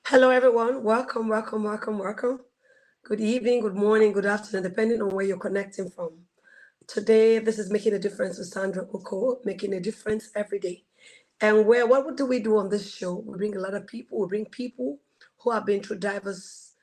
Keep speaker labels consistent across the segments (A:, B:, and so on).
A: Hello, everyone. Welcome, welcome, welcome, welcome. Good evening, good morning, good afternoon, depending on where you're connecting from. Today, this is Making a Difference with Sandra Oko, making a difference every day. And what do we do on this show? We bring a lot of people. We bring people who have been through diverse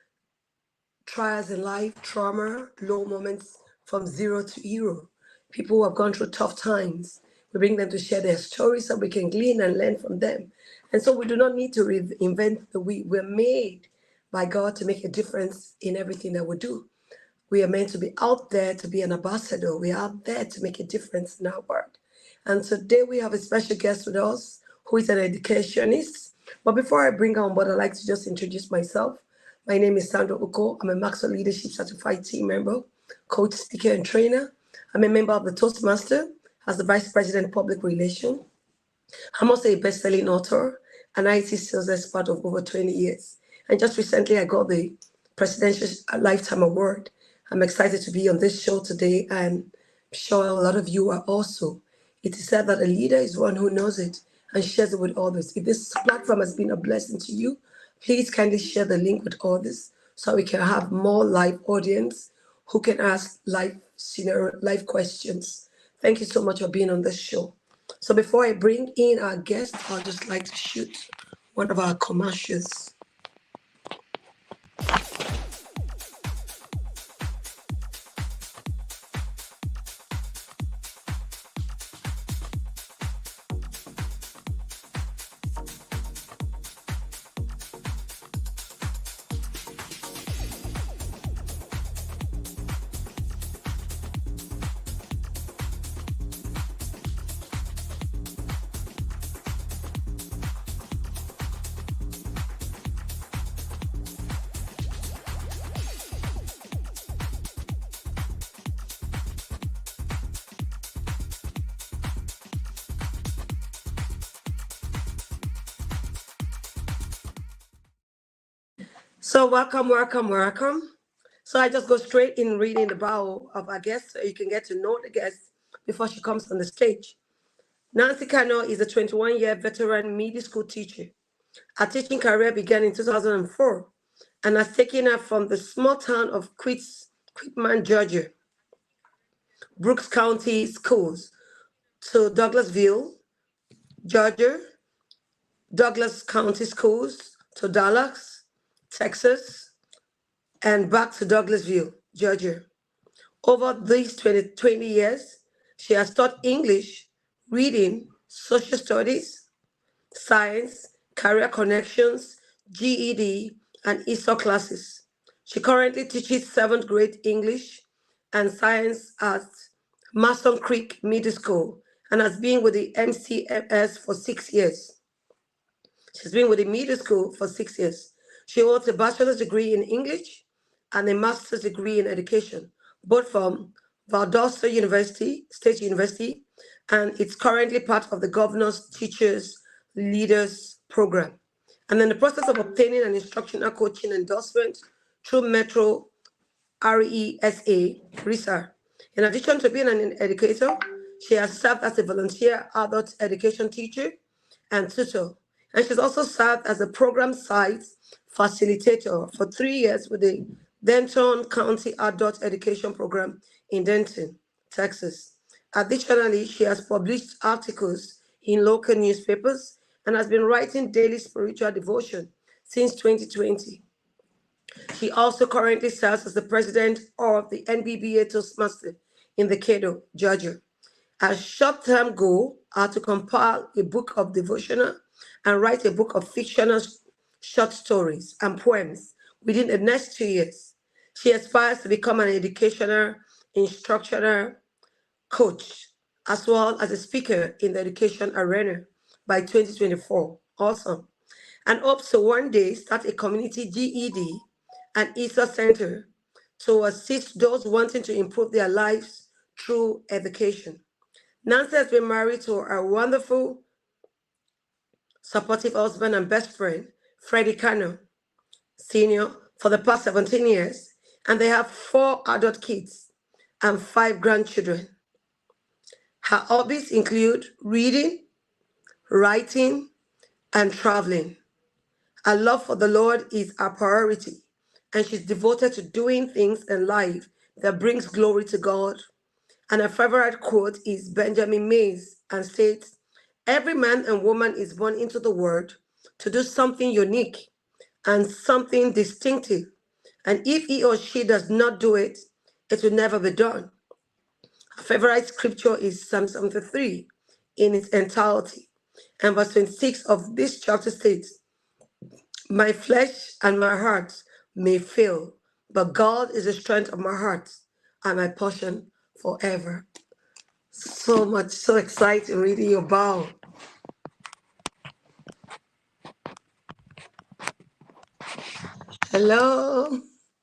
A: trials in life, trauma, low moments from zero to hero. People who have gone through tough times. We bring them to share their stories so we can glean and learn from them. And so we do not need to reinvent the wheel. We're made by God to make a difference in everything that we do. We are meant to be out there to be an ambassador. We are out there to make a difference in our world. And today we have a special guest with us who is an educationist. But before I bring her on board, I'd like to just introduce myself. My name is Sandra Uko. I'm a Maxwell Leadership Certified Team member, coach, speaker, and trainer. I'm a member of the Toastmaster as the Vice President Public Relations. I'm also a best-selling author, an IT sales expert of over 20 years. And just recently, I got the Presidential Lifetime Award. I'm excited to be on this show today, and I'm sure a lot of you are also. It is said that a leader is one who knows it and shares it with others. If this platform has been a blessing to you, please kindly share the link with others so we can have more live audience who can ask live questions. Thank you so much for being on this show. So before I bring in our guest, I'd just like to shoot one of our commercials. So welcome, welcome, welcome. So I just go straight in reading the bio of our guest so you can get to know the guest before she comes on the stage. Nancy Kano is a 21-year veteran middle school teacher. Her teaching career began in 2004 and has taken her from the small town of Quitman, Georgia, Brooks County Schools, to Douglasville, Georgia, Douglas County Schools, to Dallas, Texas, and back to Douglasville, Georgia. Over these 20 years, she has taught English, reading, social studies, science, career connections, GED, and ESOL classes. She currently teaches 7th grade English and science at Mason Creek Middle School and has been with the MCMS for 6 years. She's been with the middle school for 6 years. She holds a bachelor's degree in English and a master's degree in education, both from Valdosta University, State University, and it's currently part of the Governor's Teachers Leaders Program. And in the process of obtaining an instructional coaching endorsement through Metro RESA. In addition to being an educator, she has served as a volunteer adult education teacher and tutor. And she's also served as a program site facilitator for 3 years with the Denton County Adult Education Program in Denton, Texas. Additionally, she has published articles in local newspapers and has been writing daily spiritual devotion since 2020. She also currently serves as the president of the NBBA Toastmaster in the Decatur, Georgia. Her short-term goal are to compile a book of devotional and write a book of fictional short stories and poems within the next 2 years. She aspires to become an educational, instructional coach, as well as a speaker in the education arena by 2024. Awesome. And hopes to one day start a community GED and ESA center to assist those wanting to improve their lives through education. Nancy has been married to her wonderful, supportive husband and best friend, Freddie Cano Sr., for the past 17 years, and they have 4 adult kids and 5 grandchildren. Her hobbies include reading, writing, and traveling. Her love for the Lord is her priority, and she's devoted to doing things in life that brings glory to God. And her favorite quote is Benjamin Mays and states, "Every man and woman is born into the world to do something unique and something distinctive. And if he or she does not do it, it will never be done." Her favorite scripture is Psalm 73 in its entirety. And verse 26 of this chapter states, "My flesh and my heart may fail, but God is the strength of my heart and my portion forever." So much, so exciting reading your Bible. Hello.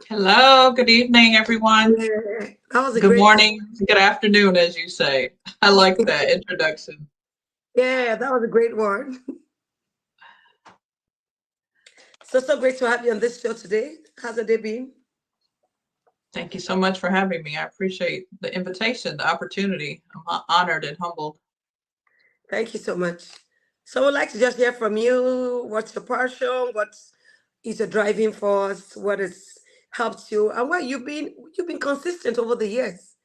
B: Hello, good evening, everyone.
A: Yeah, that was a
B: Good
A: great.
B: morning, good afternoon, as you say. I like that introduction.
A: Yeah, that was a great one. So great to have you on this show today. How's the day been?
B: Thank you so much for having me. I appreciate the invitation, the opportunity. I'm honored and humbled.
A: Thank you so much. So we'd like to just hear from you. What's your passion? What is your driving force? What has helped you? And why you've been consistent over the years.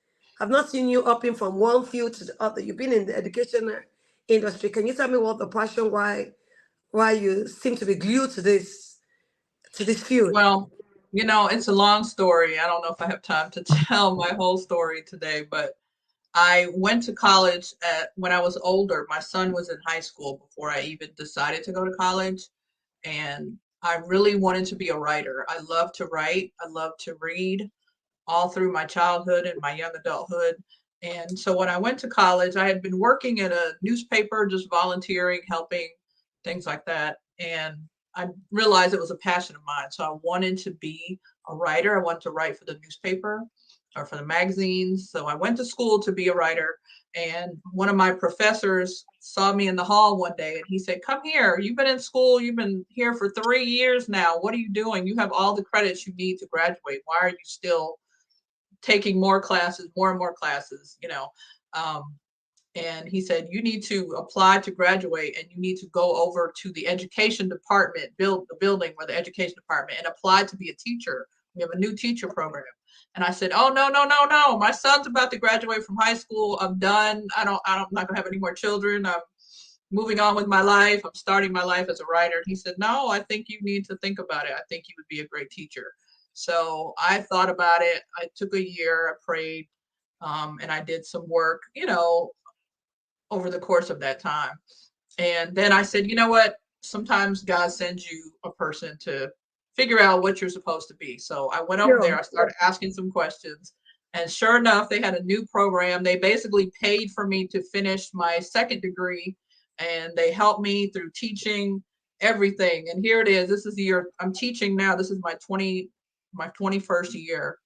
A: I've not seen you upping from one field to the other. You've been in the education industry. Can you tell me what the passion why you seem to be glued to this field?
B: Well, it's a long story. I don't know if I have time to tell my whole story today, but I went to college when I was older. My son was in high school before I even decided to go to college. And I really wanted to be a writer. I love to write. I love to read all through my childhood and my young adulthood. And so when I went to college, I had been working at a newspaper, just volunteering, helping, things like that. And I realized it was a passion of mine. So I wanted to be a writer. I wanted to write for the newspaper or for the magazines. So I went to school to be a writer. And one of my professors saw me in the hall one day and he said, "Come here. You've been in school. You've been here for 3 years now. What are you doing? You have all the credits you need to graduate. Why are you still taking more classes, more and more classes, um, and he said, you need to apply to graduate and you need to go over to the education department, build the building where the education department and apply to be a teacher. We have a new teacher program. And I said, oh, no, no, no, no. My son's about to graduate from high school. I'm done. I'm not gonna have any more children. I'm moving on with my life. I'm starting my life as a writer. And he said, no, I think you need to think about it. I think you would be a great teacher. So I thought about it. I took a year, I prayed, and I did some work, over the course of that time. And then I said, you know what? Sometimes God sends you a person to figure out what you're supposed to be. So I went over there,
A: Sure.
B: I started asking some questions. And sure enough, they had a new program. They basically paid for me to finish my second degree and they helped me through teaching everything. And here it is. This is the year I'm teaching now. This is my 21st year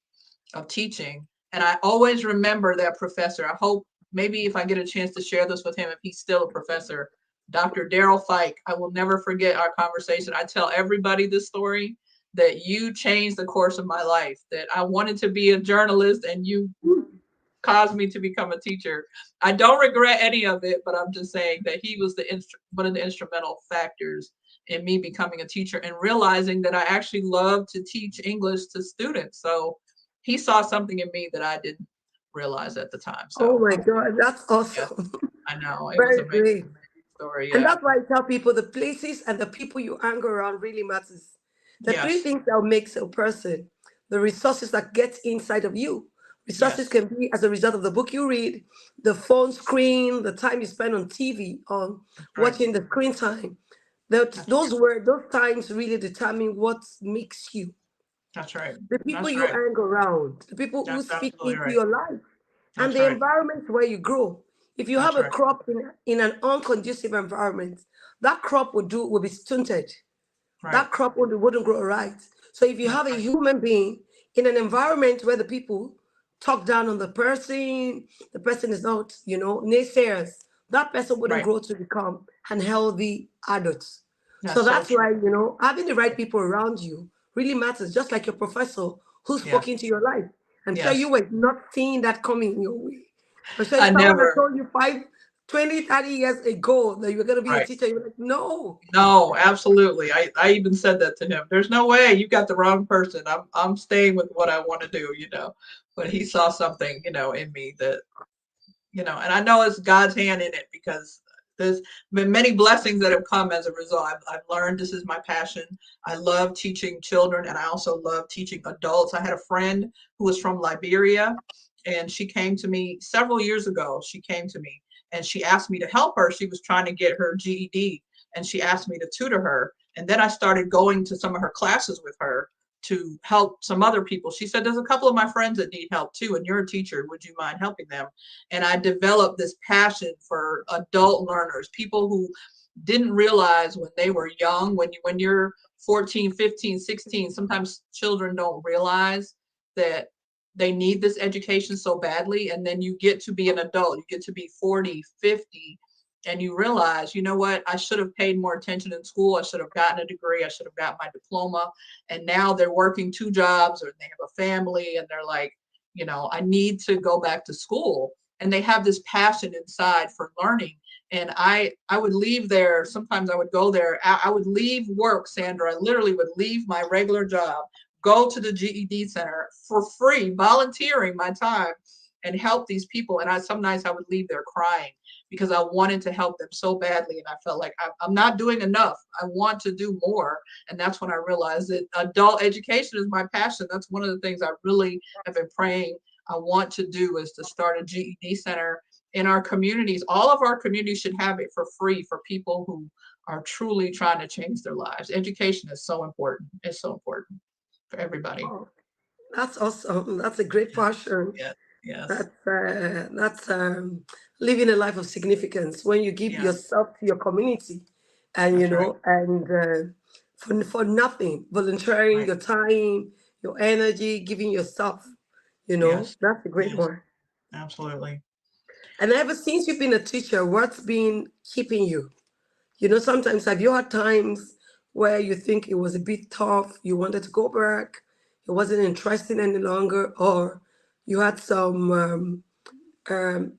B: of teaching. And I always remember that professor. I hope maybe if I get a chance to share this with him, if he's still a professor, Dr. Daryl Fike. I will never forget our conversation. I tell everybody this story that you changed the course of my life, that I wanted to be a journalist and you caused me to become a teacher. I don't regret any of it, but I'm just saying that he was one of the instrumental factors in me becoming a teacher and realizing that I actually love to teach English to students. So he saw something in me that I didn't realize at the time.
A: Oh
B: So
A: my God, that's
B: yes,
A: awesome.
B: I know it was
A: Very
B: amazing,
A: great.
B: amazing story.
A: And
B: Yeah.
A: that's why I tell people the places and the people you hang around really matters. The three
B: Yes.
A: things that makes a person, the resources that get inside of you. Resources
B: Yes.
A: can be as a result of the book you read, the phone screen, the time you spend on TV, on
B: That's right.
A: watching the screen time. That
B: That's
A: those those times really determine what makes you.
B: that's right.
A: The people
B: That's
A: you
B: right.
A: hang around, the people who
B: That's
A: speak
B: absolutely
A: into
B: right.
A: your life, and
B: That's
A: the
B: right.
A: environment where you grow. If you have
B: That's
A: a
B: right.
A: crop in an unconducive environment, that crop will be stunted.
B: Right.
A: That crop wouldn't grow right. So if you
B: That's
A: have a
B: right.
A: human being in an environment where the people talk down on the person is not, naysayers, that person wouldn't
B: Right.
A: grow to become an healthy adult. So
B: That's so
A: that's
B: true.
A: why, having the right people around you really matters, just like your professor who spoke
B: Yes.
A: into your life. I'm sure you
B: Yes.
A: were not seeing that coming your way. I'm sure
B: I
A: if someone had
B: never.
A: told you 20, 30 years ago that you were going to be a
B: Right.
A: teacher. You're like, no.
B: No, absolutely. I even said that to him. There's no way, you got the wrong person. I'm staying with what I want to do, you know. But he saw something, you know, in me that, you know, and I know it's God's hand in it because there's been many blessings that have come as a result. I've learned this is my passion. I love teaching children, and I also love teaching adults. I had a friend who was from Liberia, and she came to me several years ago. She came to me and she asked me to help her. She was trying to get her GED, and she asked me to tutor her. And then I started going to some of her classes with her to help some other people. She said, there's a couple of my friends that need help too, and you're a teacher. Would you mind helping them? And I developed this passion for adult learners, people who didn't realize when they were young, when you're 14, 15, 16, sometimes children don't realize that they need this education so badly. And then you get to be an adult, you get to be 40, 50, and you realize, you know what, I should have paid more attention in school. I should have gotten a degree. I should have got my diploma. And now they're working two jobs or they have a family and they're like, you know, I need to go back to school. And they have this passion inside for learning. And I would leave there. Sometimes I would go there. I would leave work, Sandra. I literally would leave my regular job, go to the GED center for free, volunteering my time and help these people. And some nights I would leave there crying because I wanted to help them so badly. And I felt like I'm not doing enough. I want to do more. And that's when I realized that adult education is my passion. That's one of the things I really have been praying I want to do, is to start a GED center in our communities. All of our communities should have it for free for people who are truly trying to change their lives. Education is so important. It's so important for everybody.
A: Oh, that's awesome. That's a great
B: Yeah.
A: passion.
B: Yeah. Yes.
A: That's living a life of significance when you give
B: Yes.
A: yourself to your community, and
B: That's right.
A: for nothing, volunteering
B: Right.
A: your time, your energy, giving yourself.
B: Yes.
A: That's a great
B: Yes.
A: one.
B: Absolutely.
A: And ever since you've been a teacher, what's been keeping you? Sometimes have you had times where you think it was a bit tough, you wanted to go back, it wasn't interesting any longer, or you had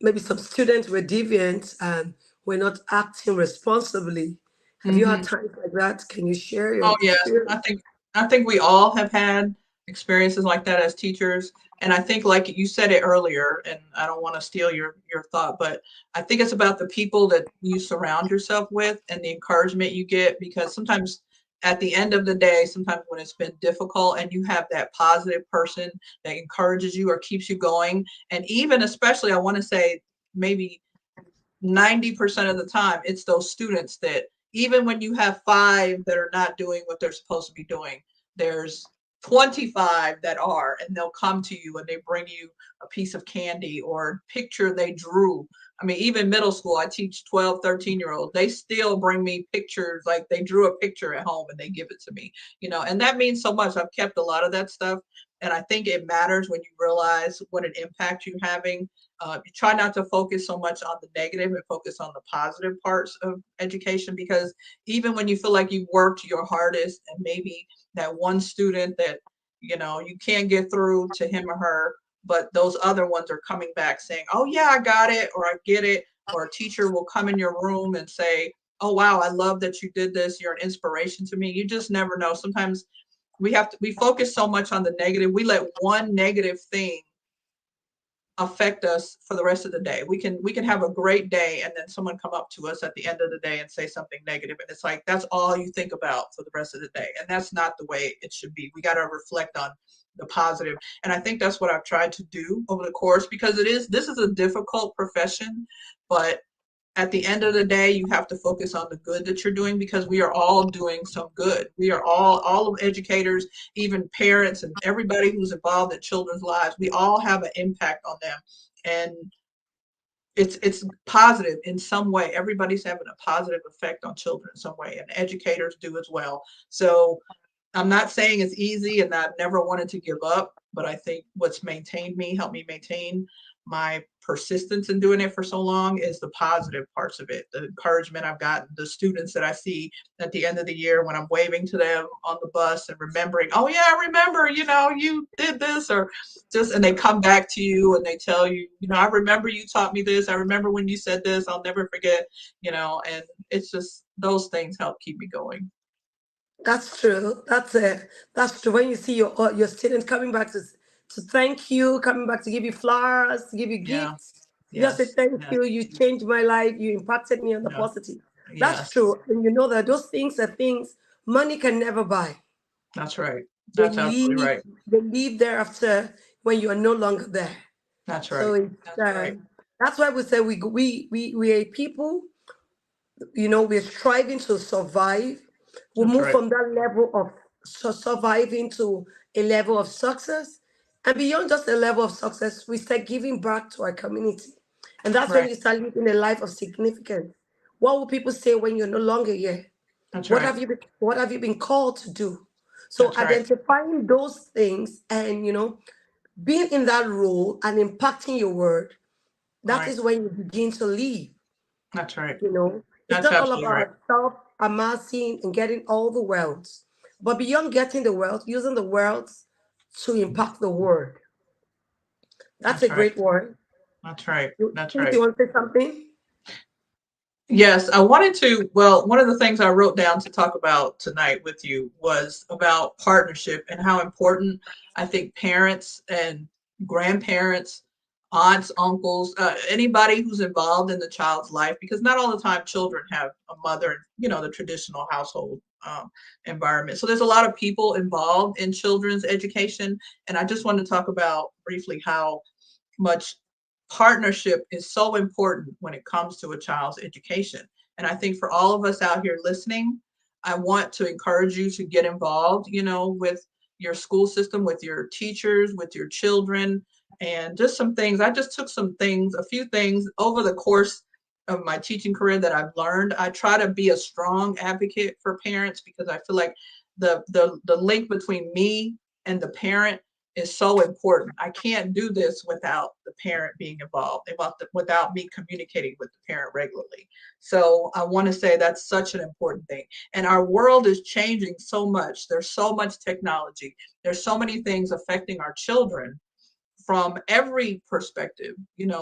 A: maybe some students were deviant and were not acting responsibly. Have you had
B: Hmm.
A: times like that? Can you share your
B: Oh yes,
A: experience?
B: I think we all have had experiences like that as teachers. And I think, like you said it earlier, and I don't want to steal your thought, but I think it's about the people that you surround yourself with and the encouragement you get, because sometimes at the end of the day, sometimes when it's been difficult and you have that positive person that encourages you or keeps you going, and even especially I want to say maybe 90% of the time, it's those students that even when you have five that are not doing what they're supposed to be doing, there's 25 that are, and they'll come to you and they bring you a piece of candy or a picture they drew. I mean, even middle school, I teach 12, 13-year-olds. They still bring me pictures, like they drew a picture at home and they give it to me, you know, and that means so much. I've kept a lot of that stuff. And I think it matters when you realize what an impact you're having. You try not to focus so much on the negative and focus on the positive parts of education, because even when you feel like you've worked your hardest and maybe that one student that, you know, you can't get through to him or her, but those other ones are coming back saying, oh yeah, I got it, or I get it, or a teacher will come in your room and say, oh wow, I love that you did this, you're an inspiration to me. You just never know. Sometimes we focus so much on the negative, we let one negative thing affect us for the rest of the day. We can have a great day and then someone come up to us at the end of the day and say something negative, and it's like that's all you think about for the rest of the day. And that's not the way it should be. We got to reflect on the positive. And I think that's what I've tried to do over the course, because this is a difficult profession, but at the end of the day, you have to focus on the good that you're doing, because we are all doing some good. We are all of educators, even parents and everybody who's involved in children's lives. We all have an impact on them. And it's positive in some way. Everybody's having a positive effect on children in some way, and educators do as well. So I'm not saying it's easy, and I've never wanted to give up, but I think what's maintained me, helped me maintain my persistence in doing it for so long is the positive parts of it, the encouragement I've gotten, the students that I see at the end of the year when I'm waving to them on the bus and remembering, oh yeah, I remember, you did this, or just, and they come back to you and they tell you, I remember you taught me this. I remember when you said this, I'll never forget, and it's just those things help keep me going.
A: That's true. That's it. That's true. When you see your students coming back to thank you, coming back to give you flowers, to give you
B: Yeah.
A: gifts, to just say
B: Yes.
A: thank
B: Yes.
A: you. You changed my life. You impacted me on the
B: Yeah.
A: positive. That's
B: Yes.
A: true. And you know that those things are things money can never buy.
B: That's right.
A: They
B: That's absolutely
A: leave.
B: right.
A: They leave thereafter when you are no longer there.
B: That's
A: So
B: right.
A: it's,
B: That's right.
A: that's why we say we are people, we're striving to survive. We
B: That's
A: move
B: right.
A: from that level of surviving to a level of success. And beyond just a level of success, we start giving back to our community. And that's when
B: Right.
A: you start living a life of significance. What will people say when you're no longer here?
B: That's
A: What
B: right.
A: have you been, what have you been called to do? So
B: That's right.
A: identifying those things and being in that role and impacting your word, that
B: Right.
A: is when you begin to live.
B: That's right.
A: It's
B: That's
A: not all
B: absolutely right.
A: about self amassing and getting all the wealth, but beyond getting the wealth, using the wealth to impact the world. That's a
B: That's right.
A: great word.
B: That's right.
A: You
B: That's
A: think
B: right.
A: you want to say something?
B: Yes, I wanted to. Well, one of the things I wrote down to talk about tonight with you was about partnership and how important I think parents and grandparents, aunts, uncles, anybody who's involved in the child's life, because not all the time children have a mother, the traditional household environment. So there's a lot of people involved in children's education. And I just wanted to talk about briefly how much partnership is so important when it comes to a child's education. And I think for all of us out here listening, I want to encourage you to get involved, with your school system, with your teachers, with your children, and just some things. I just took a few things over the course of my teaching career that I've learned. I try to be a strong advocate for parents because I feel like the link between me and the parent is so important. I can't do this without the parent being involved, without me communicating with the parent regularly. So I want to say that's such an important thing. And our world is changing so much. There's so much technology. There's so many things affecting our children from every perspective.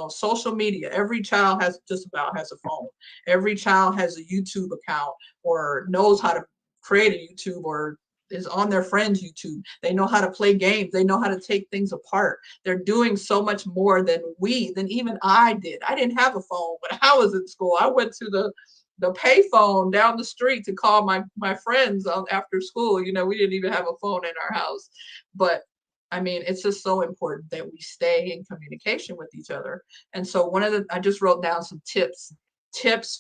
B: Social media, every child has just about has a phone. Every child has a YouTube account or knows how to create a YouTube or is on their friends YouTube. They know how to play games. They know how to take things apart. They're doing so much more than even I did. I didn't have a phone when I was in school. I went to the payphone down the street to call my friends after school. We didn't even have a phone in our house. But I mean, it's just so important that we stay in communication with each other. And so I just wrote down some tips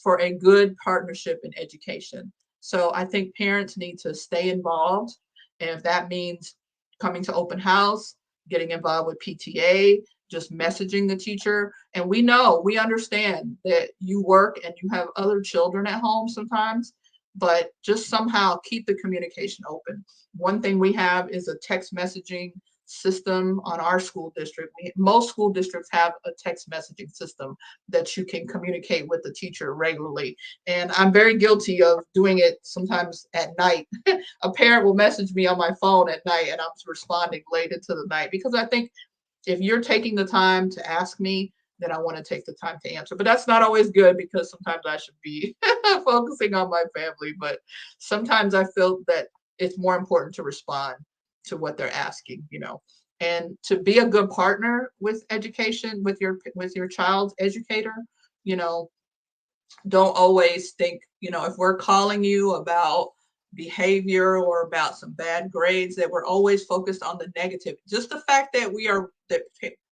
B: for a good partnership in education. So I think parents need to stay involved. And if that means coming to open house, getting involved with PTA, just messaging the teacher. And we understand that you work and you have other children at home sometimes, but just somehow keep the communication open. One thing we have is a text messaging system on our school district. Most school districts have a text messaging system that you can communicate with the teacher regularly. And I'm very guilty of doing it sometimes at night. A parent will message me on my phone at night and I'm responding late into the night because I think if you're taking the time to ask me, then I want to take the time to answer. But that's not always good because sometimes I should be focusing on my family. But sometimes I feel that it's more important to respond to what they're asking. And to be a good partner with education, with your child's educator, you know, don't always think, if we're calling you about behavior or about some bad grades, that we're always focused on the negative. Just the fact that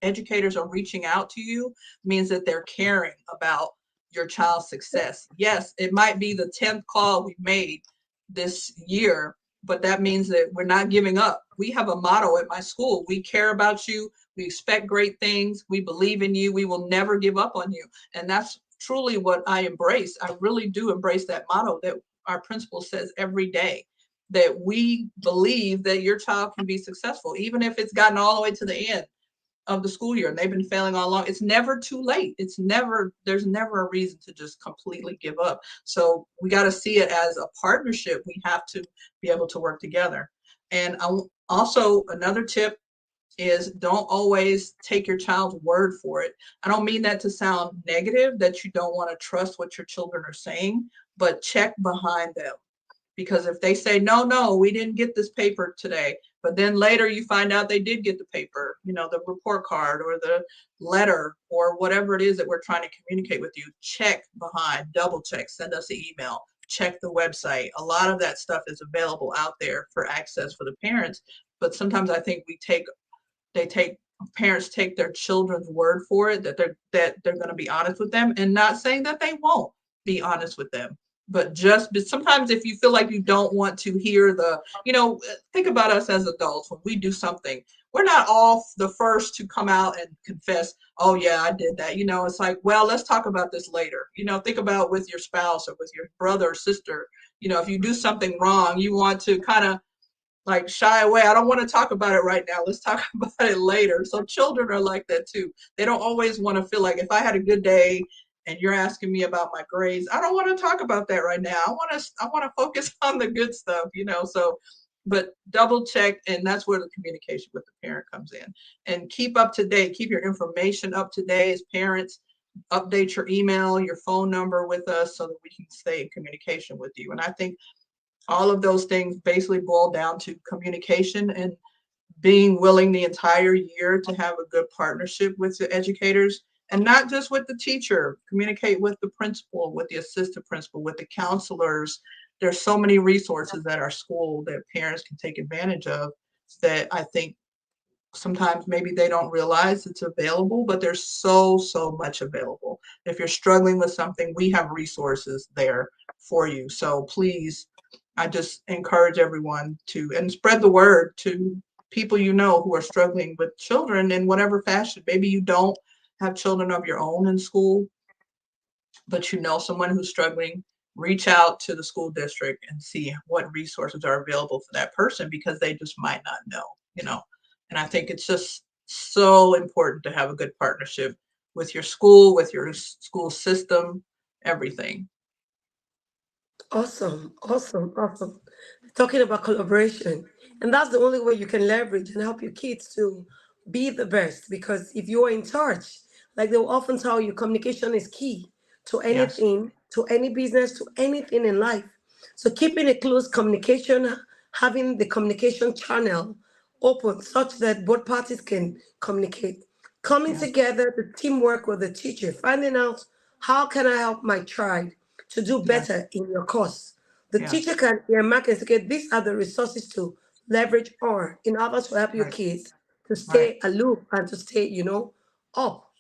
B: educators are reaching out to you means that they're caring about your child's success. Yes, it might be the 10th call we made this year, but that means that we're not giving up. We have a motto at my school. We care about you. We expect great things. We believe in you. We will never give up on you. And that's truly what I embrace. I really do embrace that motto that our principal says every day, that we believe that your child can be successful, even if it's gotten all the way to the end. of the school year and they've been failing all along, it's never too late. There's never a reason to just completely give up. So we got to see it as a partnership. We have to be able to work together. And also another tip is don't always take your child's word for it. I don't mean that to sound negative, that you don't want to trust what your children are saying, but check behind them. Because if they say, no, we didn't get this paper today, but then later you find out they did get the paper, the report card or the letter or whatever it is that we're trying to communicate with you, check behind, double check, send us an email, check the website. A lot of that stuff is available out there for access for the parents. But sometimes I think parents take their children's word for it, that they're going to be honest with them, and not saying that they won't be honest with them. But sometimes if you feel like you don't want to hear think about us as adults. When we do something, we're not all the first to come out and confess, oh yeah, I did that. It's like, well, let's talk about this later. Think about with your spouse or with your brother or sister. If you do something wrong, you want to kind of like shy away. I don't want to talk about it right now. Let's talk about it later. So children are like that too. They don't always want to feel like, if I had a good day and you're asking me about my grades, I don't want to talk about that right now. I want to focus on the good stuff, So, but double check, and that's where the communication with the parent comes in. And keep up to date. Keep your information up to date as parents. Update your email, your phone number with us so that we can stay in communication with you. And I think all of those things basically boil down to communication and being willing the entire year to have a good partnership with the educators, and not just with the teacher. Communicate with the principal, with the assistant principal, with the counselors. There's so many resources at our school that parents can take advantage of that I think sometimes maybe they don't realize it's available, but there's so much available. If you're struggling with something, we have resources there for you. So please, I just encourage everyone to, and spread the word to people who are struggling with children in whatever fashion. Maybe you don't have children of your own in school, but someone who's struggling. Reach out to the school district and see what resources are available for that person, because they just might not know. And I think it's just so important to have a good partnership with your school system, everything.
A: Awesome, awesome, awesome. Talking about collaboration. And that's the only way you can leverage and help your kids to be the best. Because if you are in charge, like they will often tell you, communication is key to
B: Yes,
A: anything, to any business, to anything in life. So keeping a close communication, having the communication channel open such that both parties can communicate. Coming
B: yes,
A: together, the teamwork with the teacher, finding out how can I help my child to do
B: yes,
A: better in your course. The teacher
B: yes,
A: can earmark and say, okay, these are the resources to leverage on in order to help your
B: right,
A: kids to
B: right,
A: stay aloof and to stay, up.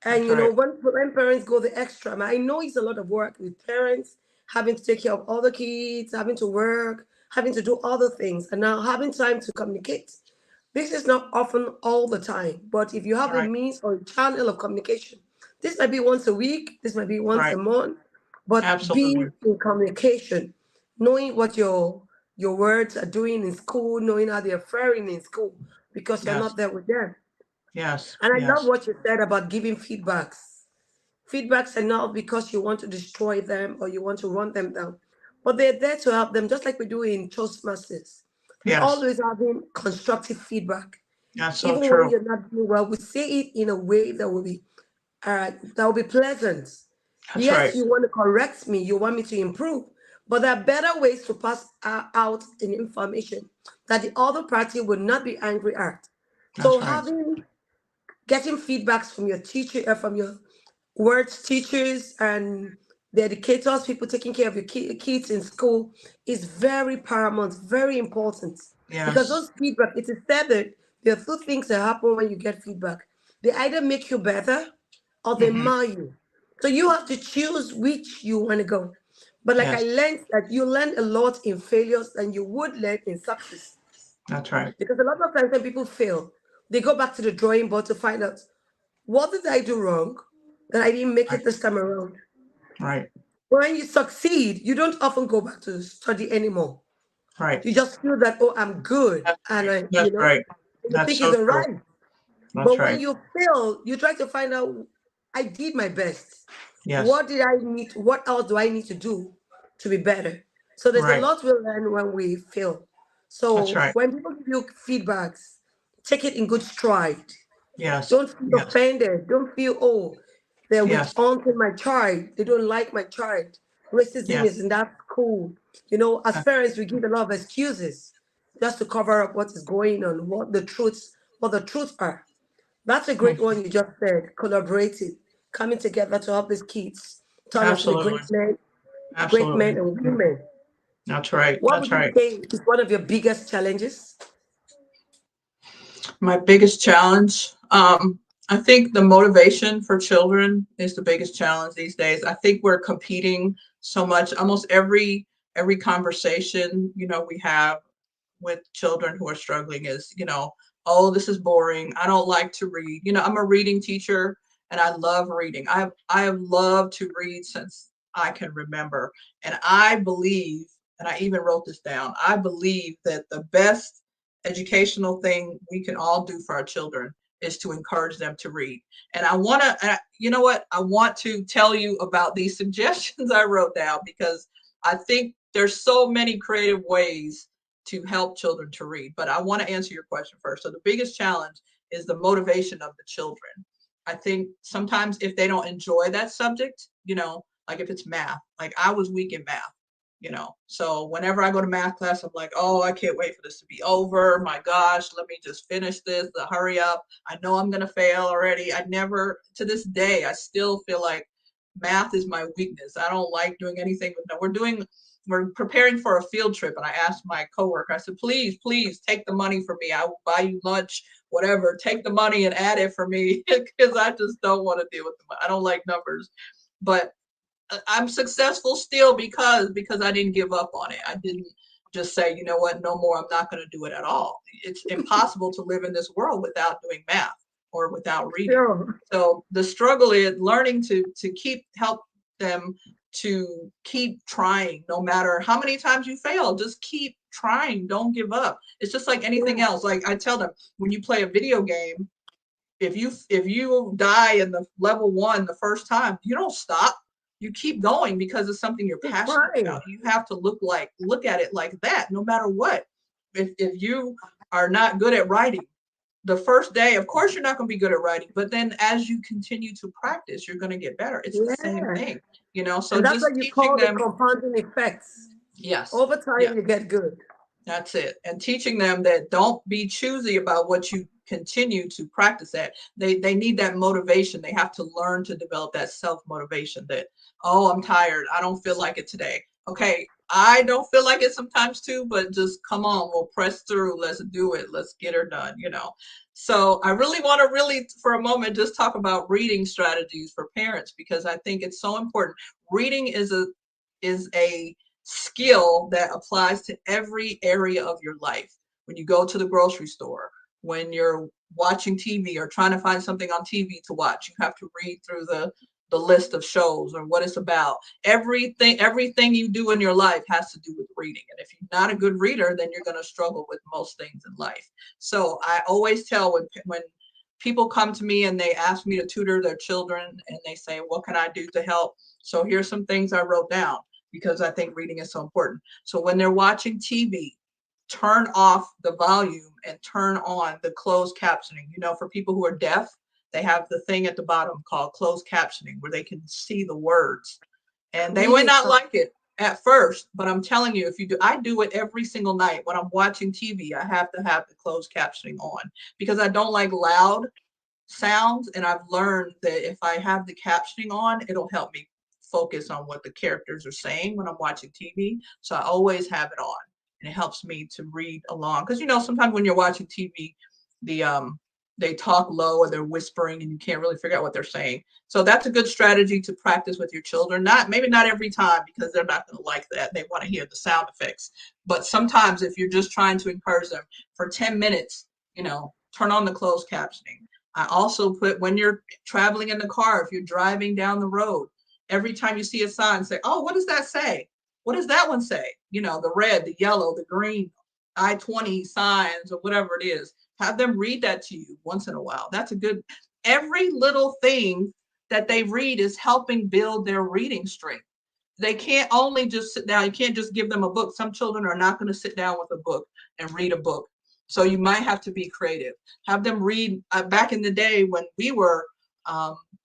A: And
B: that's right,
A: when parents go the extra mile, I know it's a lot of work with parents having to take care of other kids, having to work, having to do other things, and now having time to communicate. This is not often all the time, but if you have a
B: right,
A: means or a channel of communication, this might be once a week, this might be once a
B: right,
A: month, but
B: absolutely,
A: being in communication, knowing what your words are doing in school, knowing how they're faring in school, because you're
B: yes,
A: not there with them.
B: yes,
A: And I love
B: yes,
A: what you said about giving feedbacks. Feedbacks are not because you want to destroy them or you want to run them down, but they're there to help them, just like we do in Toastmasters. We
B: yes,
A: always having constructive feedback.
B: that's so
A: Even when
B: true,
A: you're not doing well, we say it in a way that will be pleasant.
B: that's
A: Yes,
B: right,
A: you want to correct me, you want me to improve, but there are better ways to pass out an information that the other party would not be angry at. So
B: that's right,
A: getting feedbacks from your teacher, from your words teachers and the educators, people taking care of your kids in school, is very paramount, very important. Because
B: yes,
A: those feedback, it is said that there are two things that happen when you get feedback. They either make you better or they
B: hmm,
A: mar you. So you have to choose which you want to go. But like I
B: yes,
A: learned that you learn a lot in failures than you would learn in success.
B: that's right,
A: Because a lot of times when people fail, they go back to the drawing board to find out, what did I do wrong that I didn't make
B: right,
A: it this time around?
B: right,
A: When you succeed, you don't often go back to study anymore.
B: right,
A: You just feel that, oh, I'm good.
B: that's
A: And
B: right, that's right,
A: you
B: that's
A: think it's
B: so
A: all
B: true,
A: right.
B: That's
A: But when
B: right.
A: you fail, you try to find out, I did my best.
B: Yes.
A: What did I need? What else do I need to do to be better? So there's a
B: Right.
A: lot we learn when we fail.
B: That's
A: So
B: right.
A: when people give you feedbacks, take it in good stride.
B: Yes.
A: Don't feel
B: Yes.
A: offended. Don't feel, oh, they're with
B: Yes.
A: on my child. They don't like my child. Racism
B: Yes.
A: isn't that cool. You know, as parents, we give a lot of excuses just to cover up what is going on, what the truths are. That's a great
B: Mhm.
A: one you just said, collaborating, coming together to help these kids turn out to be
B: Absolutely.
A: great men
B: Absolutely.
A: and women.
B: That's right.
A: What
B: That's
A: would you
B: right.
A: say is one of your biggest challenges?
B: My biggest challenge, I think the motivation for children is the biggest challenge these days. I think we're competing so much. Almost every conversation, we have with children who are struggling is, oh, this is boring. I don't like to read. I'm a reading teacher and I love reading. I have loved to read since I can remember. And I believe, and I even wrote this down, I believe that the best educational thing we can all do for our children is to encourage them to read. And I want to, you know what? I want to tell you about these suggestions I wrote down because I think there's so many creative ways to help children to read. But I want to answer your question first. So the biggest challenge is the motivation of the children. I think sometimes if they don't enjoy that subject, like if it's math, like I was weak in math, so whenever I go to math class, I'm like, oh, I can't wait for this to be over. My gosh, let me just finish this, hurry up. I know I'm going to fail already. I never, to this day, I still feel like math is my weakness. I don't like doing anything with no, we're preparing for a field trip, and I asked my coworker, I said, please take the money for me. I will buy you lunch, whatever. Take the money and add it for me because I just don't want to deal with them. I don't like numbers. But I'm successful still because I didn't give up on it. I didn't just say, you know what, no more, I'm not going to do it at all. It's impossible to live in this world without doing math or without reading.
A: Sure.
B: So the struggle is learning to keep help them to keep trying no matter how many times you fail. Just keep trying. Don't give up. It's just like anything
A: Yeah.
B: else. Like I tell them, when you play a video game, if you die in the level one the first time, you don't stop. You keep going because it's something you're
A: Keep
B: passionate about.
A: trying.
B: You have to look at it like that, no matter what. If you are not good at writing, the first day, of course, you're not going to be good at writing, but then as you continue to practice, you're going to get better. It's the same
A: Yeah.
B: thing, so
A: And that's what
B: just
A: you
B: teaching
A: call the
B: them.
A: compounding effects.
B: Yes,
A: Over
B: yes.
A: time, you get good.
B: That's it. And teaching them that don't be choosy about what you continue to practice at. They need that motivation. They have to learn to develop that self-motivation that, oh, I'm tired. I don't feel like it today. Okay, I don't feel like it sometimes too, but just come on, we'll press through. Let's do it. Let's get her done. So I really want to for a moment just talk about reading strategies for parents because I think it's so important. Reading is a skill that applies to every area of your life. When you go to the grocery store, when you're watching TV or trying to find something on TV to watch, you have to read through the list of shows or what it's about. Everything you do in your life has to do with reading. And if you're not a good reader, then you're going to struggle with most things in life. So I always tell when people come to me and they ask me to tutor their children and they say, what can I do to help? So here's some things I wrote down because I think reading is so important. So when they're watching TV, turn off the volume and turn on the closed captioning. For people who are deaf, they have the thing at the bottom called closed captioning where they can see the words. And they might
A: Reading.
B: not like it at first, but I'm telling you, if you do, I do it every single night when I'm watching TV. I have to have the closed captioning on because I don't like loud sounds, and I've learned that if I have the captioning on, it'll help me focus on what the characters are saying when I'm watching TV. So I always have it on, and it helps me to read along because sometimes when you're watching TV, they talk low or they're whispering and you can't really figure out what they're saying. So that's a good strategy to practice with your children. Maybe not every time because they're not going to like that. They want to hear the sound effects. But sometimes if you're just trying to encourage them for 10 minutes, turn on the closed captioning. I also put when you're traveling in the car, if you're driving down the road, every time you see a sign, say, oh, what does that say? What does that one say? The red, the yellow, the green, I-20 signs or whatever it is. Have them read that to you once in a while. That's a good, every little thing that they read is helping build their reading strength. They can't only just sit down. You can't just give them a book. Some children are not going to sit down with a book and read a book. So you might have to be creative. Have them read. Back in the day when we were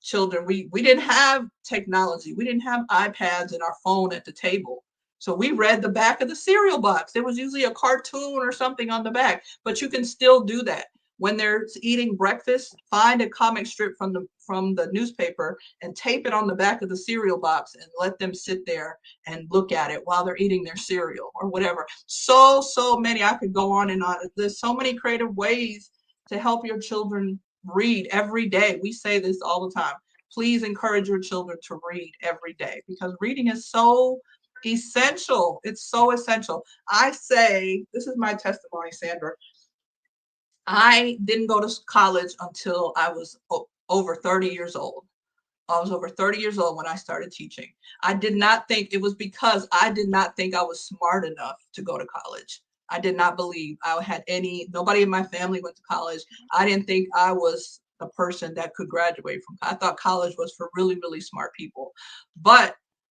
B: children, we didn't have technology. We didn't have iPads and our phone at the table. So we read the back of the cereal box. There was usually a cartoon or something on the back, but you can still do that. When they're eating breakfast, find a comic strip from the newspaper and tape it on the back of the cereal box and let them sit there and look at it while they're eating their cereal or whatever. So many, I could go on and on. There's so many creative ways to help your children read every day. We say this all the time. Please encourage your children to read every day because reading is so essential. It's so essential. I say, this is my testimony, Sandra. I didn't go to college until I was over 30 years old. I was over 30 years old when I started teaching. I did not think it was because I did not think I was smart enough to go to college. I did not believe I had nobody in my family went to college. I didn't think I was a person that could graduate from. I thought college was for really, really smart people. But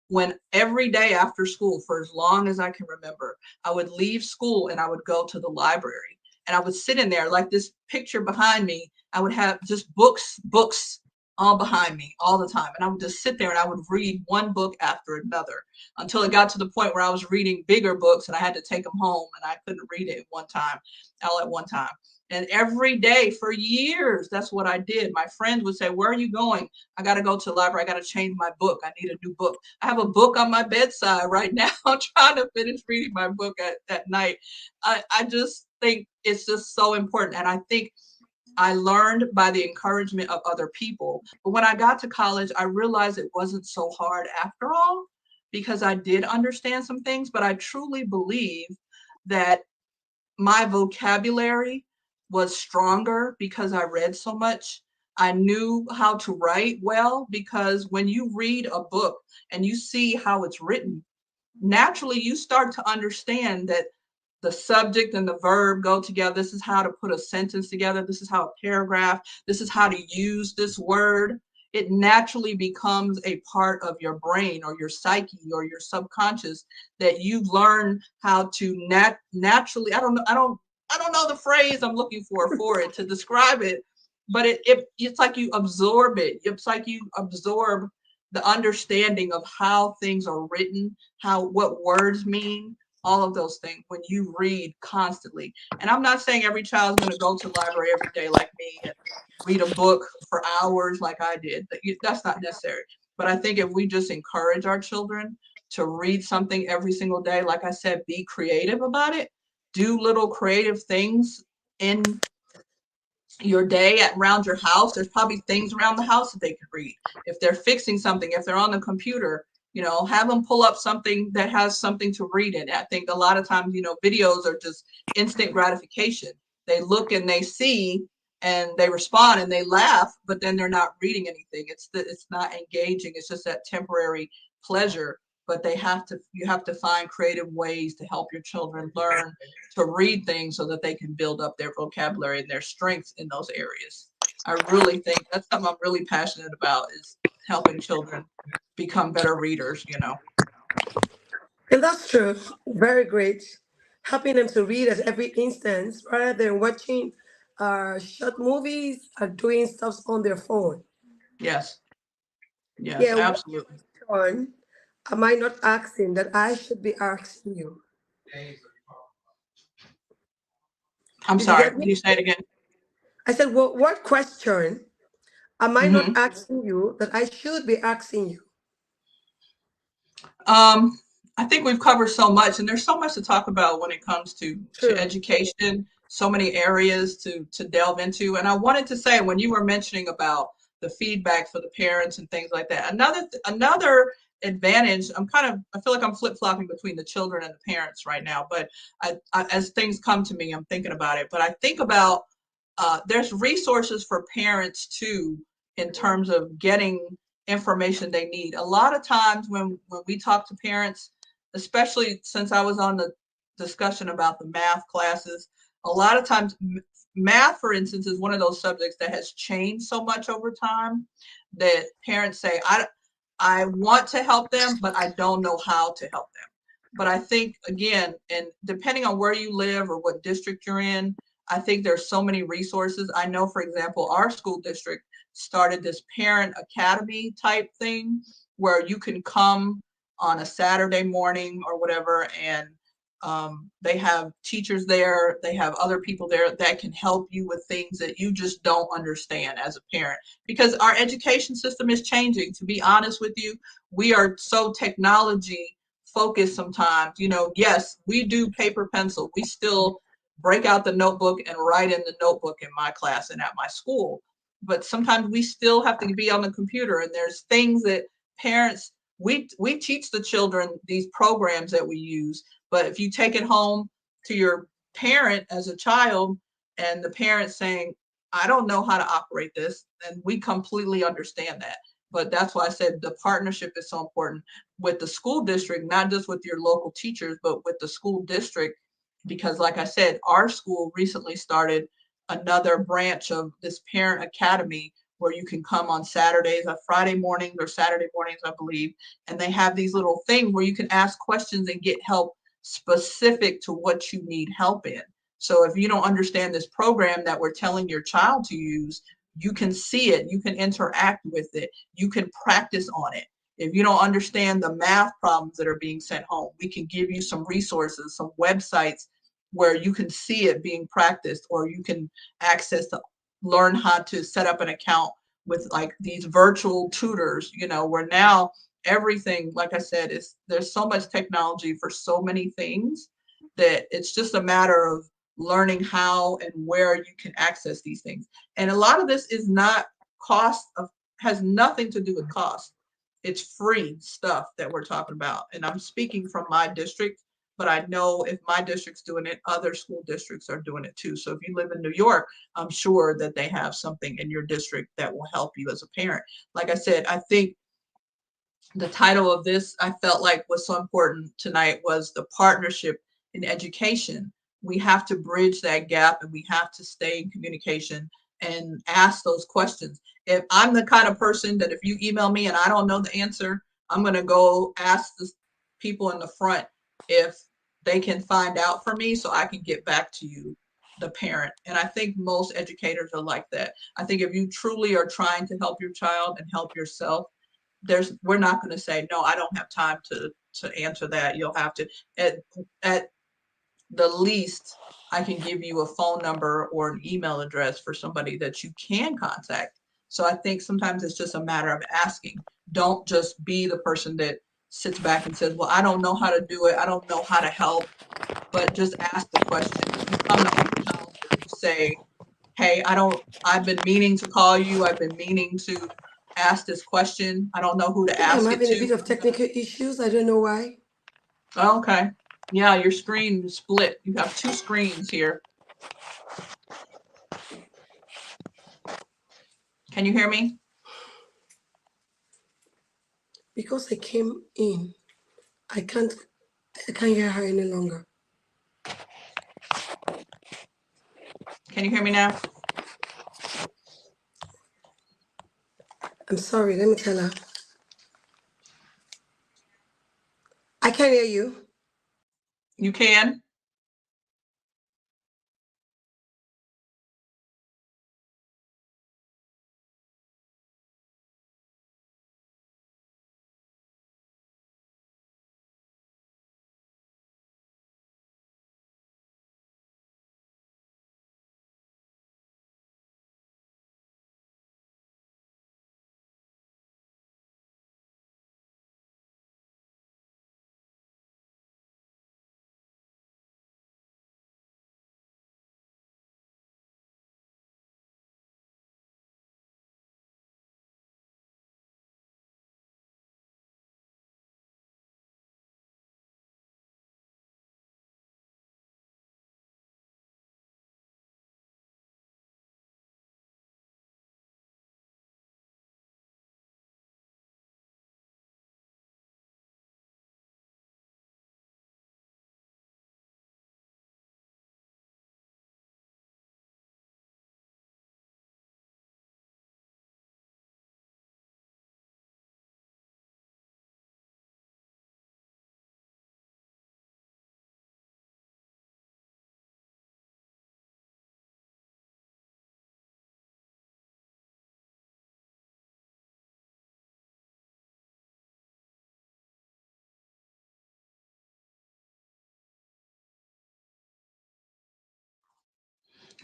B: when every day after school, for as long as I can remember, I would leave school and I would go to the library and I would sit in there like this picture behind me. I would have just books all behind me all the time. And I would just sit there and I would read one book after another until it got to the point where I was reading bigger books and I had to take them home and I couldn't read it all at one time. And every day for years, that's what I did. My friends would say, where are you going? I got to go to the library. I got to change my book. I need a new book. I have a book on my bedside right now. I'm trying to finish reading my book at night. I just think it's just so important. And I think I learned by the encouragement of other people. But when I got to college, I realized it wasn't so hard after all, because I did understand some things, but I truly believe that my vocabulary was stronger because I read so much. I knew how to write well because when you read a book and you see how it's written, naturally you start to understand that the subject and the verb go together. This is how to put a sentence together. This is how a paragraph, this is how to use this word. It naturally becomes a part of your brain or your psyche or your subconscious that you learn how to naturally, I don't know the phrase I'm looking for it to describe it, but it's like you absorb it. It's like you absorb the understanding of how things are written, what words mean, all of those things when you read constantly. And I'm not saying every child's going to go to the library every day like me and read a book for hours like I did. That's not necessary. But I think if we just encourage our children to read something every single day, like I said, be creative about it, do little creative things in your day around your house. There's probably things around the house that they could read. If they're fixing something, if they're on the computer, have them pull up something that has something to read in. I think a lot of times, videos are just instant gratification. They look and they see and they respond and they laugh, but then they're not reading anything. It's not engaging. It's just that temporary pleasure. But you have to find creative ways to help your children learn to read things so that they can build up their vocabulary and their strengths in those areas. I really think that's something I'm really passionate about, is helping children become better readers.
A: And that's true. Very great. Helping them to read at every instance rather than watching short movies or doing stuff on their phone.
B: Yes, yes,
A: Yeah, what
B: absolutely.
A: one am I not asking that I should be asking you?
B: I'm
A: Did you
B: sorry,
A: get
B: can
A: me?
B: you say it again?
A: I said, what question am I not
B: Hmm.
A: asking you that I should be asking you?
B: Um, I think we've covered so much, and there's so much to talk about when it comes to
A: True.
B: education. So many areas to delve into. And I wanted to say, when you were mentioning about the feedback for the parents and things like that, another advantage. I feel like I'm flip flopping between the children and the parents right now. But as things come to me, I'm thinking about it. But I think about there's resources for parents too in terms of getting information they need. A lot of times when we talk to parents, especially since I was on the discussion about the math classes, a lot of times math, for instance, is one of those subjects that has changed so much over time that parents say, I want to help them, but I don't know how to help them. But I think, again, and depending on where you live or what district you're in, I think there's so many resources. I know, for example, our school district started this parent academy type thing where you can come on a Saturday morning or whatever, and they have teachers there, they have other people there that can help you with things that you just don't understand as a parent. Because our education system is changing. To be honest with you, we are so technology focused sometimes. You know, yes, we do paper pencil. We still break out the notebook and write in the notebook in my class and at my school. But sometimes we still have to be on the computer, and there's things that parents, we teach the children these programs that we use, but if you take it home to your parent as a child and the parent saying, I don't know how to operate this, then we completely understand that. But that's why I said the partnership is so important with the school district, not just with your local teachers, but with the school district. Because like I said, our school recently started another branch of this parent academy where you can come on Saturdays, Friday mornings or Saturday mornings, I believe. And they have these little things where you can ask questions and get help specific to what you need help in. So if you don't understand this program that we're telling your child to use, you can see it, you can interact with it, you can practice on it. If you don't understand the math problems that are being sent home, we can give you some resources, some websites where you can see it being practiced, or you can access to learn how to set up an account with like these virtual tutors, you know, where now everything, like I said, is there's so much technology for so many things that it's just a matter of learning how and where you can access these things. And a lot of this is not cost of, has nothing to do with cost. It's free stuff that we're talking about. And I'm speaking from my district, but I know if my district's doing it, other school districts are doing it too. So if you live in New York, I'm sure that they have something in your district that will help you as a parent. Like I said, I think the title of this, I felt like was so important tonight, was the partnership in education. We have to bridge that gap, and we have to stay in communication and ask those questions. If I'm the kind of person that if you email me and I don't know the answer, I'm going to go ask the people in the front if they can find out for me so I can get back to you, the parent. And I think most educators are like that. I think if you truly are trying to help your child and help yourself, we're not going to say, no, I don't have time to answer that. You'll have to, at the least, I can give you a phone number or an email address for somebody that you can contact. So I think sometimes it's just a matter of asking. Don't just be the person that sits back and says, well, I don't know how to do it, I don't know how to help. But just ask the question. If you come to our house and you say, hey, I've been meaning to call you, I've been meaning to ask this question, I don't know who
A: I
B: to
A: think I'm
B: ask it
A: having a
B: to.
A: bit of technical issues. I don't know why.
B: Okay. Yeah, your screen is split. You have two screens here. Can you hear me?
A: Because I came in, I can't I can't hear her any longer.
B: Can you hear me now?
A: I'm sorry, let me tell her. I can't hear you.
B: You can?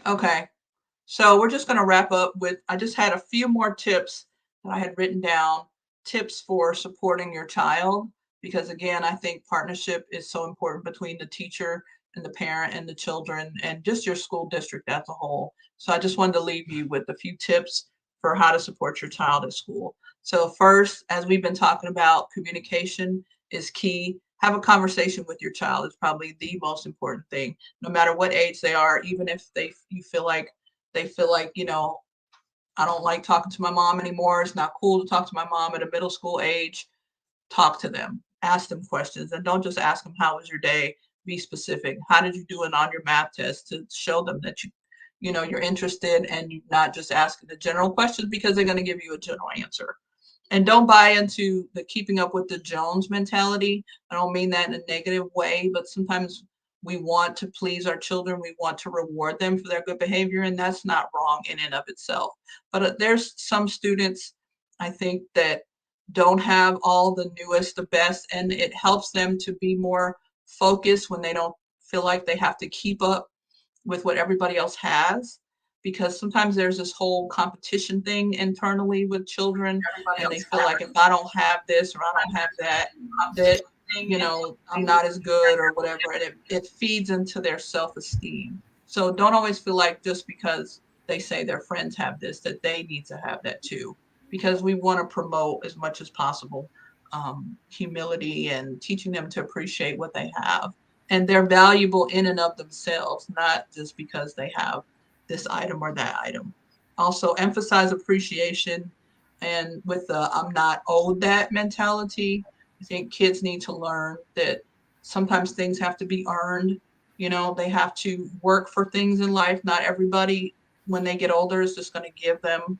B: Okay. So we're just going to wrap up with, I just had a few more tips that I had written down, tips for supporting your child, because again, I think partnership is so important between the teacher and the parent and the children and just your school district as a whole. So I just wanted to leave you with a few tips for how to support your child at school. So first, as we've been talking about, communication is key. Have a conversation with your child is probably the most important thing, no matter what age they are, even if you feel like you know, I don't like talking to my mom anymore. It's not cool to talk to my mom at a middle school age. Talk to them, ask them questions, and don't just ask them, how was your day? Be specific. How did you do it on your math test, to show them that you know, you're interested and you're not just asking the general questions because they're going to give you a general answer. And don't buy into the keeping up with the Jones mentality. I don't mean that in a negative way, but sometimes we want to please our children. We want to reward them for their good behavior, and that's not wrong in and of itself. But there's some students, I think, that don't have all the newest, the best, and it helps them to be more focused when they don't feel like they have to keep up with what everybody else has, because sometimes there's this whole competition thing internally with children, and they feel like if I don't have this or I don't have that, that, you know, I'm not as good or whatever, and it feeds into their self-esteem. So don't always feel like just because they say their friends have this that they need to have that too, because we want to promote as much as possible humility and teaching them to appreciate what they have, and they're valuable in and of themselves, not just because they have this item or that item. Also, emphasize appreciation, and with the I'm not owed that mentality, I think kids need to learn that sometimes things have to be earned. You know, they have to work for things in life. Not everybody, when they get older, is just going to give them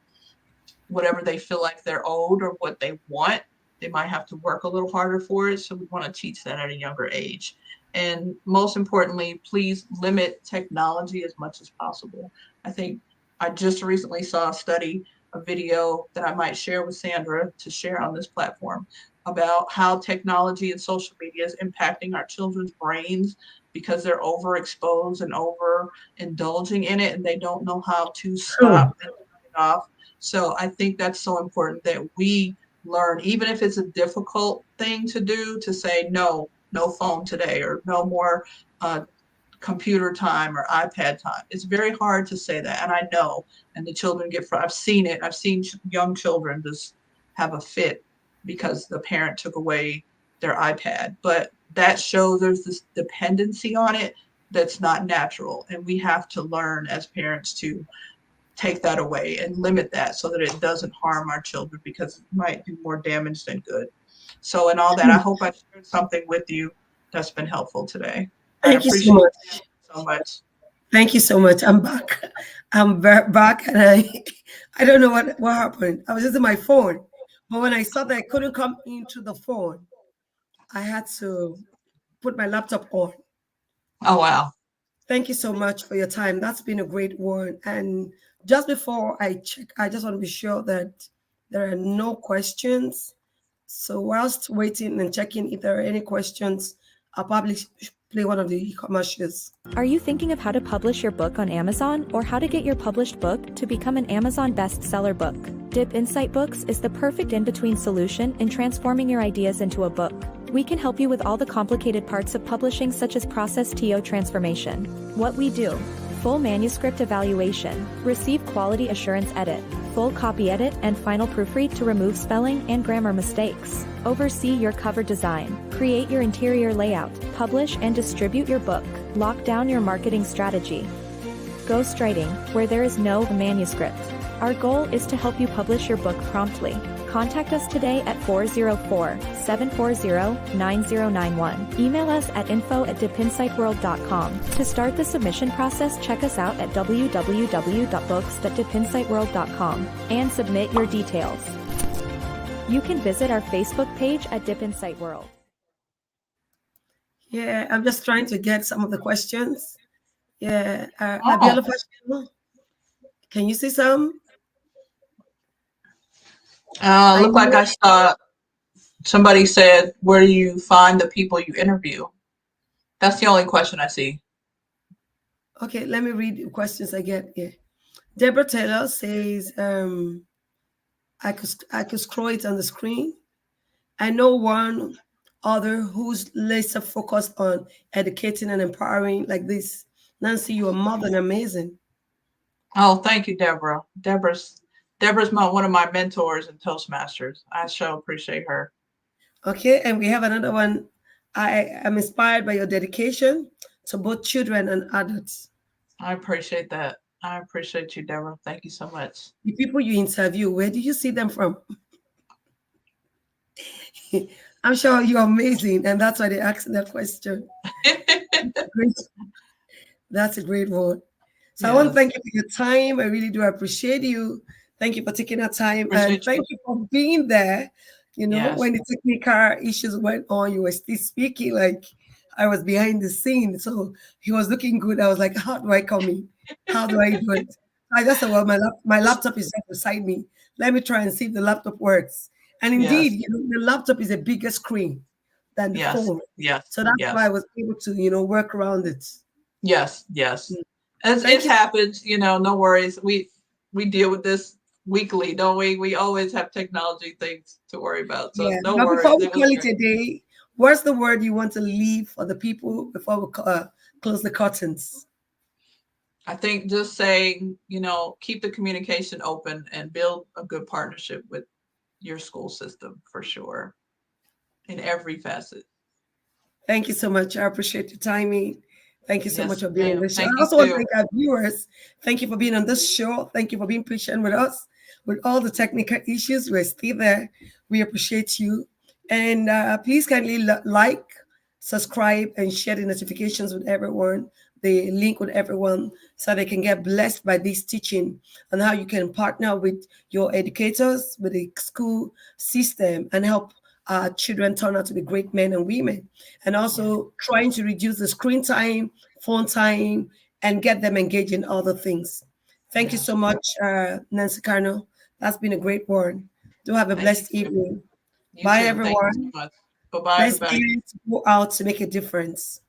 B: whatever they feel like they're owed or what they want. They might have to work a little harder for it. So we want to teach that at a younger age. And most importantly, please limit technology as much as possible. I think I just recently saw a study, a video that I might share with Sandra to share on this platform about how technology and social media is impacting our children's brains because they're overexposed and over indulging in it, and they don't know how to
A: True.
B: stop and turn it off. So I think that's so important that we learn, even if it's a difficult thing to do, to say no, no phone today, or no more uh, computer time or iPad time. It's very hard to say that, and I know. And the children get. I've seen it. I've seen young children just have a fit because the parent took away their iPad. But that shows there's this dependency on it that's not natural, and we have to learn as parents to take that away and limit that so that it doesn't harm our children, because it might do more damage than good. So in all that, I hope I shared something with you that's been helpful today. I
A: Thank you so
B: appreciate
A: much.
B: you so much.
A: Thank you so much. I'm back. I'm back, and I don't know what happened. I was using my phone, but when I saw that I couldn't come into the phone, I had to put my laptop on.
B: Oh, wow.
A: Thank you so much for your time. That's been a great one. And just before I check, I just want to be sure that there are no questions. So whilst waiting and checking if there are any questions, I'll probably play one of the commercials.
C: Are you thinking of how to publish your book on Amazon, or how to get your published book to become an Amazon bestseller book? Dip Insight Books is the perfect in-between solution in transforming your ideas into a book. We can help you with all the complicated parts of publishing, such as process TO transformation. What we do: full manuscript evaluation, receive quality assurance edit, full copy edit and final proofread to remove spelling and grammar mistakes, oversee your cover design, create your interior layout, publish and distribute your book, lock down your marketing strategy. Ghostwriting, where there is no manuscript. Our goal is to help you publish your book promptly. Contact us today at 404-740-9091. Email us at info@dipinsightworld.com. To start the submission process, check us out at www.books.dipinsightworld.com and submit your details. You can visit our Facebook page at Dip Insight World.
A: Yeah, I'm just trying to get some of the questions. Yeah,
B: Oh,
A: Abiola, can you see some? I
B: look like
A: know.
B: I saw somebody said, where do you find the people you interview? That's the only question I see.
A: Okay, let me read the questions I get here. Deborah Taylor says, I could scroll it on the screen. I know one other who's laser focused on educating and empowering like this. Nancy, you are more than amazing.
B: Oh, thank you, Deborah. Deborah's one of my mentors in Toastmasters. I so appreciate her.
A: Okay, and we have another one. I am inspired by your dedication to both children and adults.
B: I appreciate that. I appreciate you, Deborah. Thank you so much.
A: The people you interview, where do you see them from? I'm sure you're amazing, and that's why they asked that question. Great. That's a great one. So I want to
B: Yes.
A: thank you for your time. I really do appreciate you. Thank you for taking our time, and
B: Appreciate
A: thank
B: you.
A: you for being there.
B: Yes.
A: When the technical issues went on, you were still speaking like I was behind the scene. So he was looking good. I was like, how do I come in? How do I do it? I just said, well, my laptop is just beside me. Let me try and see if the laptop works. And indeed,
B: Yes.
A: the laptop is a bigger screen than the
B: Yes.
A: phone.
B: Yes.
A: So that's why I
B: Yes.
A: was able to, work around it.
B: Yes. Yes.
A: Mm.
B: It
A: Thank you.
B: happens, no worries. We deal with this weekly, don't we? We always have technology things to worry about. So
A: Yeah.
B: no
A: But before
B: worries.
A: we
B: It was
A: call it
B: great.
A: a day, what's the word you want to leave for the people before we close the curtains?
B: I think just saying, keep the communication open and build a good partnership with your school system for sure in every facet.
A: Thank you so much. I appreciate your timing. Thank you so much
B: Yes,
A: for being on
B: ma'am.
A: the show.
B: Thank
A: I
B: you
A: also want to
B: too.
A: thank our viewers. Thank you for being on this show. Thank you for being patient with us with all the technical issues. We're still there. We appreciate you. And please kindly like, subscribe, and share the notifications with everyone, the link with everyone, so they can get blessed by this teaching and how you can partner with your educators, with the school system, and help children turn out to be great men and women, and
B: Yeah.
A: also trying to reduce the screen time, phone time, and get them engaged in other things. Thank you so
B: Yes.
A: much, Nancy Carno. That's been a great one. Do have a
B: Thank you
A: blessed
B: too.
A: evening.
B: You
A: Bye,
B: too. Thank you so
A: everyone.
B: much. Bye bye,
A: Let's
B: everybody.
A: begin to go out to make a difference.